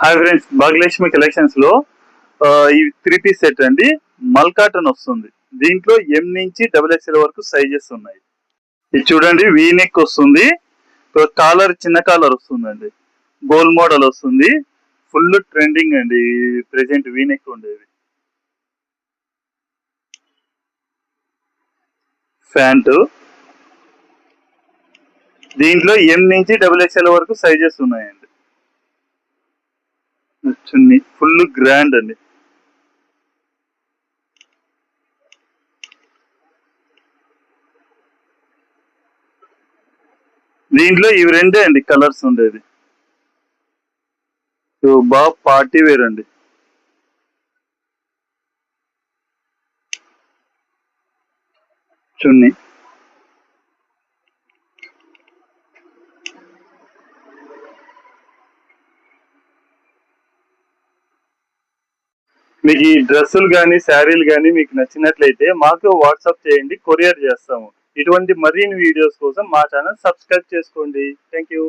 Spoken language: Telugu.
హాయ్ ఫ్రెండ్స్, భాగ్యలక్ష్మి కలెక్షన్స్ లో ఈ 3 పీస్ సెట్ అండి. మల్కాటన్ వస్తుంది. దీంట్లో ఎం నుంచి XXL వరకు సైజెస్ ఉన్నాయి. ఇది చూడండి, వీ నెక్ వస్తుంది. కాలర్ చిన్న కాలర్ వస్తుందండి. గోల్ మోడల్ వస్తుంది. ఫుల్ ట్రెండింగ్ అండి ప్రెజెంట్ వీ నెక్ ఉండేది. ప్యాంటు దీంట్లో ఎం నుంచి XXL వరకు సైజెస్ ఉన్నాయండి. చున్నీ ఫుల్ గ్రాండ్ అండి. దీంట్లో ఇవి రెండే అండి కలర్స్ ఉండేది. బాగా పార్టీ వేర్ అండి. చున్నీ మీకు ఈ డ్రెస్సులు కానీ శారీలు కానీ మీకు నచ్చినట్లయితే మాకు వాట్సాప్ చేయండి, కొరియర్ చేస్తాము. ఇటువంటి మరిన్ని వీడియోస్ కోసం మా ఛానల్ సబ్స్క్రైబ్ చేసుకోండి. Thank you.